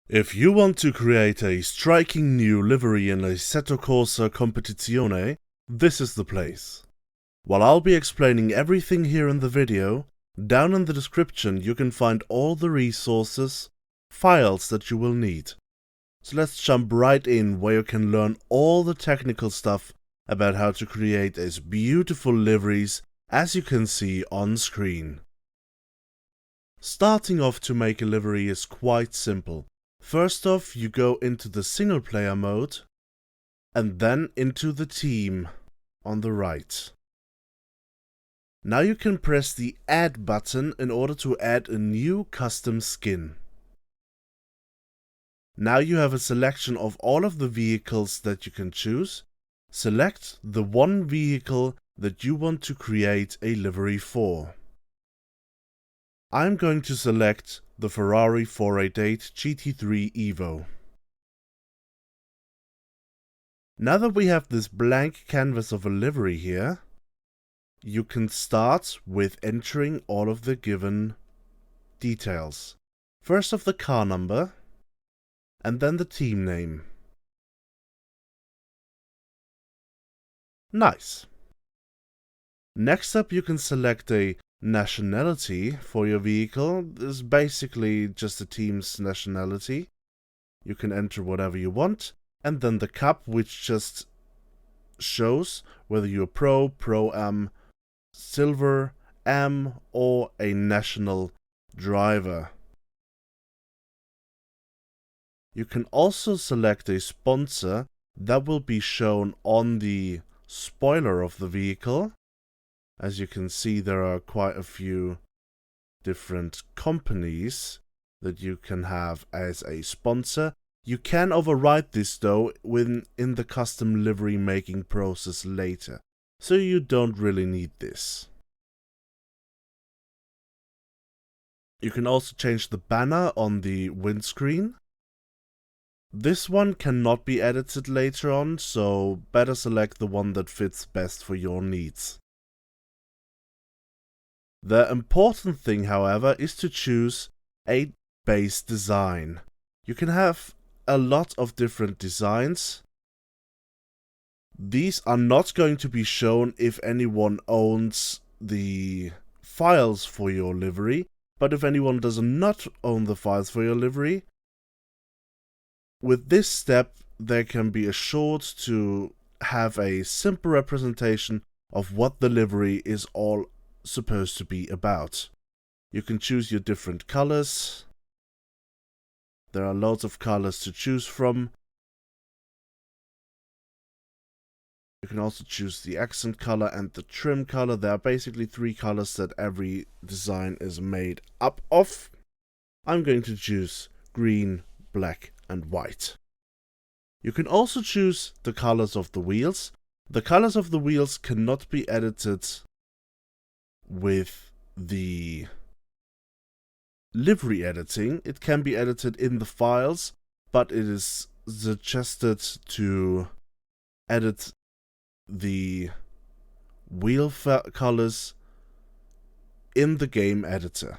If you want to create a striking new livery in Assetto Corsa Competizione, this is the place. While I'll be explaining everything here in the video, down in the description you can find all the resources, files that you will need. So let's jump right in where you can learn all the technical stuff about how to create as beautiful liveries as you can see on screen. Starting off to make a livery is quite simple. First off, you go into the single player mode and then into the team on the right. Now you can press the add button in order to add a new custom skin. Now you have a selection of all of the vehicles that you can choose. Select the one vehicle that you want to create a livery for. I'm going to select the Ferrari 488 GT3 Evo. Now that we have this blank canvas of a livery here, you can start with entering all of the given details. First of the car number, and then the team name. Nice. Next up you can select a nationality for your vehicle. This is basically just the team's nationality. You can enter whatever you want, and then the cup, which just shows whether you're Pro, Pro-Am, Silver, Am, or a national driver. You can also select a sponsor that will be shown on the spoiler of the vehicle. As you can see, there are quite a few different companies that you can have as a sponsor. You can override this though in the custom livery making process later, so you don't really need this. You can also change the banner on the windscreen. This one cannot be edited later on, so better select the one that fits best for your needs. The important thing, however, is to choose a base design. You can have a lot of different designs. These are not going to be shown if anyone owns the files for your livery, but if anyone does not own the files for your livery, with this step they can be assured to have a simple representation of what the livery is all supposed to be about. You can choose your different colors. There are loads of colors to choose from. You can also choose the accent color and the trim color. There are basically three colors that every design is made up of. I'm going to choose green, black, and white. You can also choose the colors of the wheels. The colors of the wheels cannot be edited with the livery editing. It can be edited in the files, but it is suggested to edit the wheel colors in the game editor.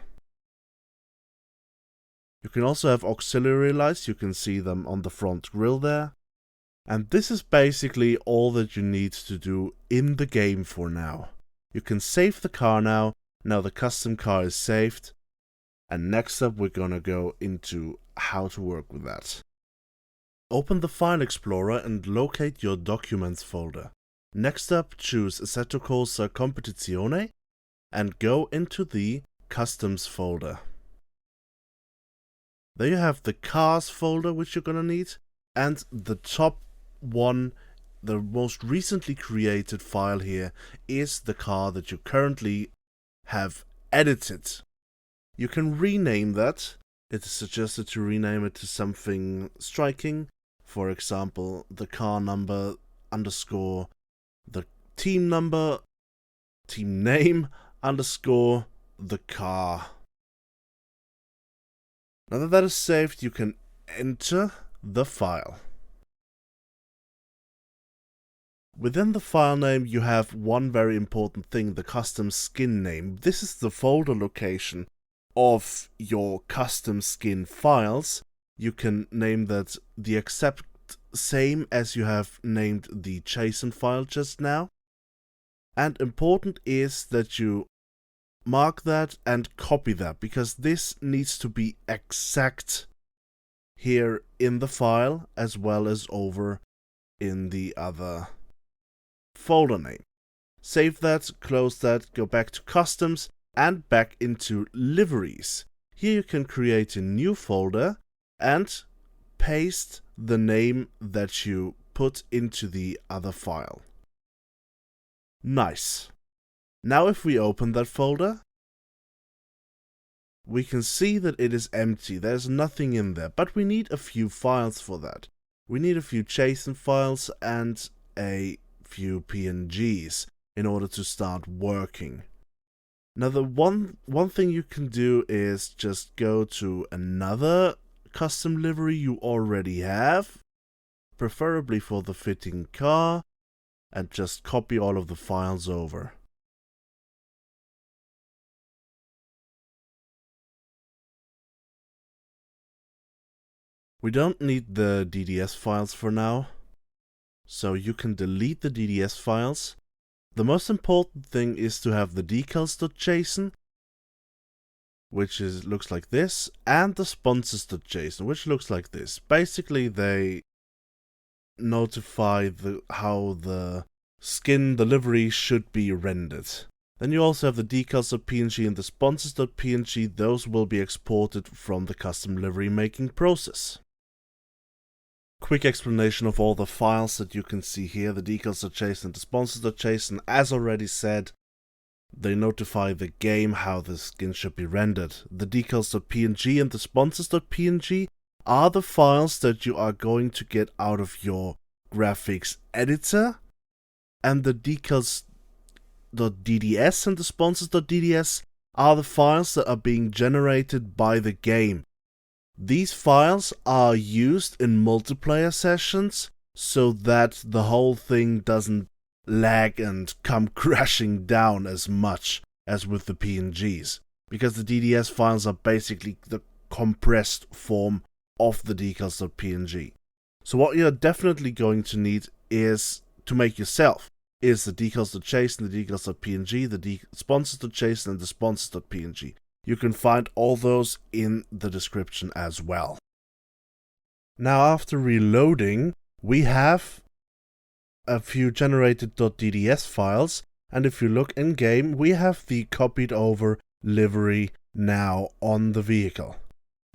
You can also have auxiliary lights. You can see them on the front grille there. And this is basically all that you need to do in the game for now. You can save the car now. Now the custom car is saved. And next up we're gonna go into how to work with that. Open the File Explorer and locate your Documents folder. Next up, choose Assetto Corsa Competizione and go into the Customs folder. There you have the Cars folder, which you're gonna need, and the top one, the most recently created file here, is the car that you currently have edited. You can rename that. It is suggested to rename it to something striking. For example, the car number underscore the team number, team name underscore the car. Now that that is saved, you can enter the file. Within the file name you have one very important thing, the custom skin name. This is the folder location of your custom skin files, you can name that the exact same as you have named the JSON file just now. And important is that you mark that and copy that, because this needs to be exact here in the file as well as over in the other folder name. Save that, close that, go back to customs and back into liveries. Here you can create a new folder and paste the name that you put into the other file. Nice. Now if we open that folder, we can see that it is empty. There's nothing in there, but we need a few files for that. We need a few JSON files and a few PNGs in order to start working. Now the one thing you can do is just go to another custom livery you already have, preferably for the fitting car, and just copy all of the files over. We don't need the DDS files for now, so you can delete the DDS files. The most important thing is to have the decals.json, which looks like this, and the sponsors.json, which looks like this. Basically, they notify how the skin, the livery, should be rendered. Then you also have the decals.png and the sponsors.png. Those will be exported from the custom livery making process. Quick explanation of all the files that you can see here, the decals.json and the sponsors.json. As already said, they notify the game how the skin should be rendered. The decals.png and the sponsors.png are the files that you are going to get out of your graphics editor, and the decals.dds and the sponsors.dds are the files that are being generated by the game. These files are used in multiplayer sessions so that the whole thing doesn't lag and come crashing down as much as with the PNGs, because the DDS files are basically the compressed form of the decals.png. So what you're definitely going to need is to make yourself is the decals.json, the decals.png, the sponsors.json, and the sponsors.png. You can find all those in the description as well. Now after reloading, we have a few generated .dds files, and if you look in game, we have the copied over livery now on the vehicle.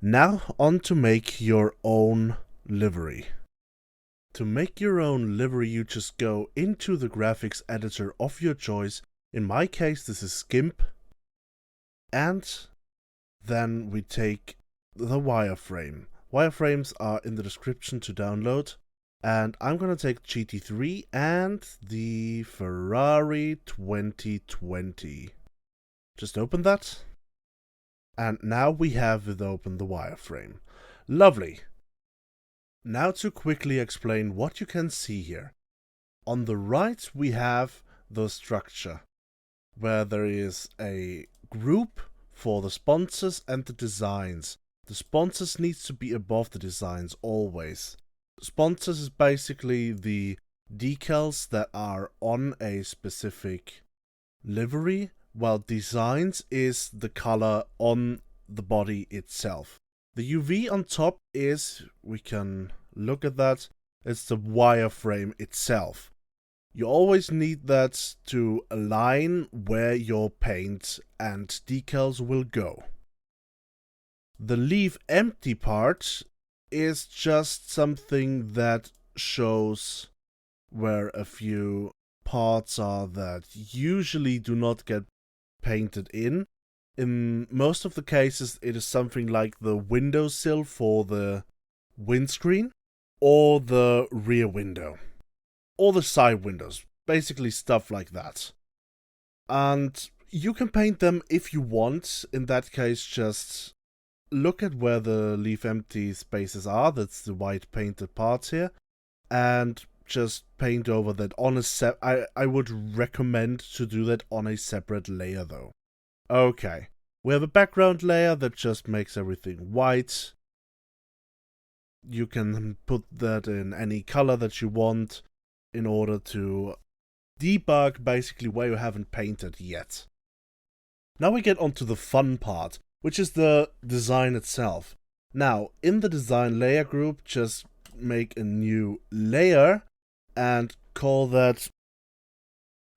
Now on to make your own livery. To make your own livery, you just go into the graphics editor of your choice. In my case, this is GIMP. And then we take the wireframe. Wireframes are in the description to download. And I'm going to take GT3 and the Ferrari 2020. Just open that. And now we have it open, the wireframe. Lovely. Now to quickly explain what you can see here. On the right we have the structure, where there is a group for the sponsors and the designs. The sponsors needs to be above the designs always. Sponsors is basically the decals that are on a specific livery, while designs is the color on the body itself. The UV on top is, we can look at that, it's the wireframe itself. You always need that to align where your paint and decals will go. The leave empty part is just something that shows where a few parts are that usually do not get painted in. In most of the cases, it is something like the windowsill for the windscreen, or the rear window, or the side windows, basically stuff like that. And you can paint them if you want. In that case, just look at where the leave empty spaces are, that's the white painted parts here, and just paint over that on a I would recommend to do that on a separate layer though. Okay, we have a background layer that just makes everything white. You can put that in any color that you want in order to debug basically where you haven't painted yet. Now we get onto the fun part, which is the design itself. Now, in the design layer group, just make a new layer and call that,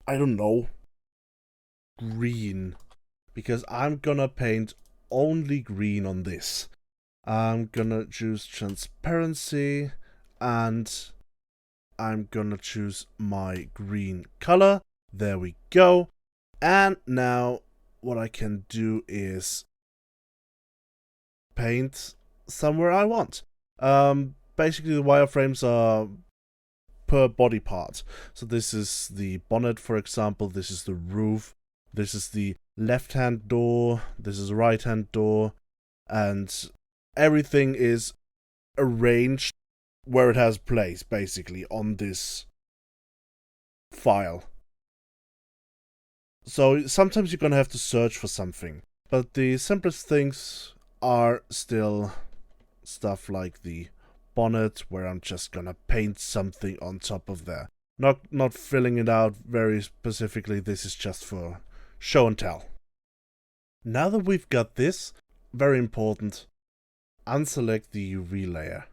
I don't know, green. Because I'm gonna paint only green on this. I'm gonna choose transparency and I'm gonna choose my green color. There we go. And now what I can do is paint somewhere I want. Basically the wireframes are per body part. So this is the bonnet, for example. This is the roof. This is the left-hand door. This is the right-hand door. And everything is arranged where it has place, basically, on this file. So sometimes you're gonna have to search for something. But the simplest things are still stuff like the bonnet, where I'm just gonna paint something on top of there. Not filling it out very specifically. This is just for show and tell. Now that we've got this, very important, unselect the UV layer.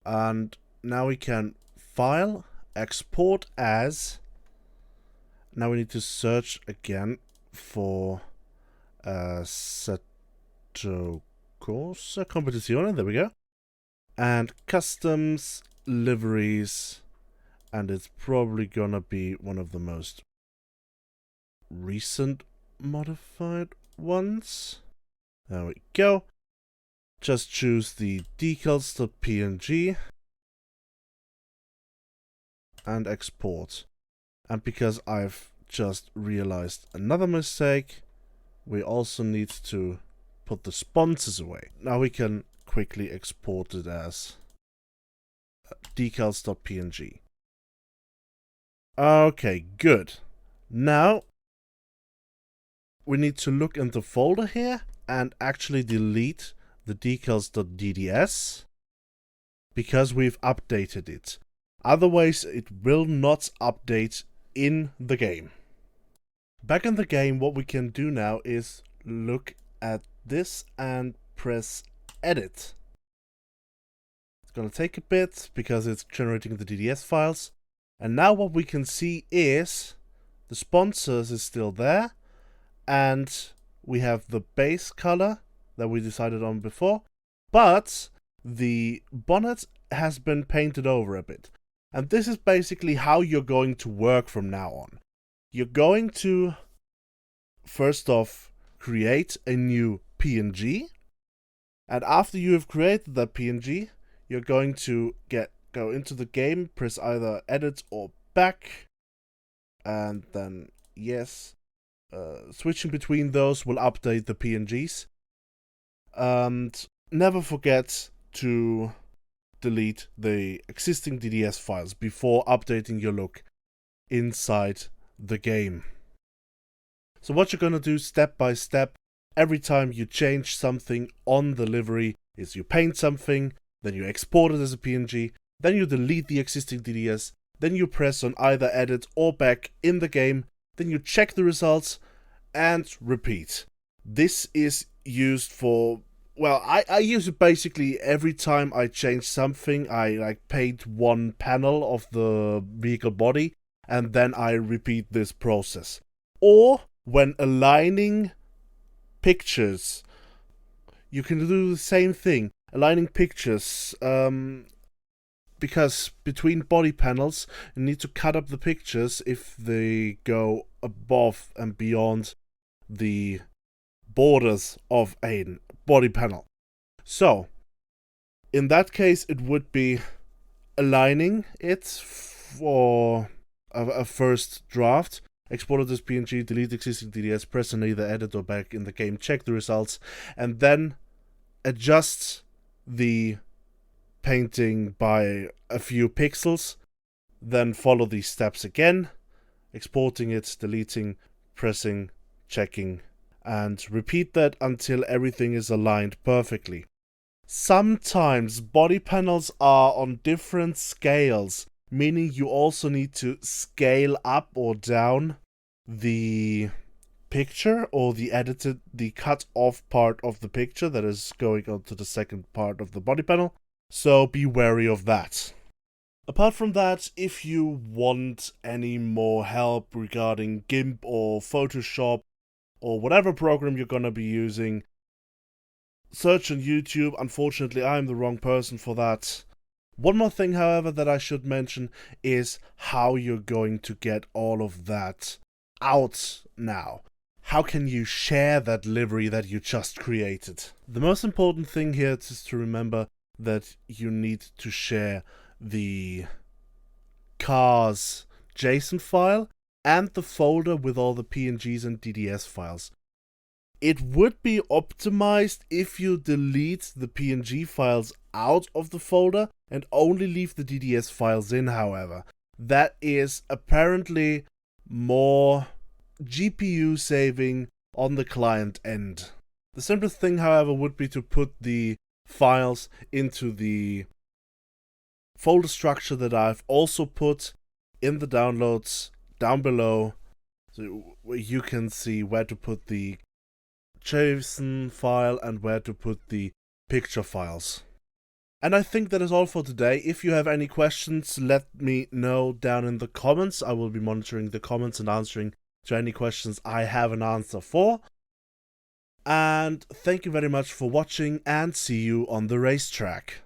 And now we can file, export as. Now we need to search again for Setocosa Competizione, there we go. And customs, liveries, and it's probably gonna be one of the most recent modified ones. There we go. Just choose the decals.png and export. And because I've just realized another mistake, we also need to put the sponsors away. Now we can quickly export it as decals.png. Okay, good. Now we need to look in the folder here and actually delete the decals.dds because we've updated it. Otherwise, it will not update in the game. Back in the game, what we can do now is look at this and press edit. It's gonna take a bit because it's generating the DDS files. And now what we can see is the sponsors is still there, and we have the base color that we decided on before, but the bonnet has been painted over a bit. And this is basically how you're going to work from now on. You're going to, first off, create a new PNG. And after you have created that PNG, you're going to go into the game, press either edit or back. And then, yes, switching between those will update the PNGs. And never forget to delete the existing DDS files before updating your look inside the game. So what you're going to do step by step every time you change something on the livery is you paint something, then you export it as a PNG, then you delete the existing DDS, then you press on either edit or back in the game, then you check the results and repeat. This is used for, well, I use it basically every time I change something. I paint one panel of the vehicle body and then I repeat this process. Or when aligning pictures, you can do the same thing. Aligning pictures, because between body panels, you need to cut up the pictures if they go above and beyond the borders of a body panel. So, in that case, it would be aligning it for a first draft, export it as PNG, delete existing DDS, press on either edit or back in the game, check the results, and then adjust the painting by a few pixels, then follow these steps again, exporting it, deleting, pressing, checking, and repeat that until everything is aligned perfectly. Sometimes body panels are on different scales, meaning you also need to scale up or down the picture or the cut off part of the picture that is going onto the second part of the body panel. So be wary of that. Apart from that, if you want any more help regarding GIMP or Photoshop or whatever program you're gonna be using, search on YouTube. Unfortunately, I'm the wrong person for that. One more thing, however, that I should mention is how you're going to get all of that out now. How can you share that livery that you just created? The most important thing here is to remember that you need to share the car's JSON file and the folder with all the PNGs and DDS files. It would be optimized if you delete the PNG files out of the folder and only leave the DDS files in, however. That is apparently more GPU saving on the client end. The simplest thing, however, would be to put the files into the folder structure that I've also put in the downloads down below, so you can see where to put the JSON file and where to put the picture files. And I think that is all for today. If you have any questions, let me know down in the comments. I will be monitoring the comments and answering to any questions I have an answer for. And thank you very much for watching, and see you on the racetrack.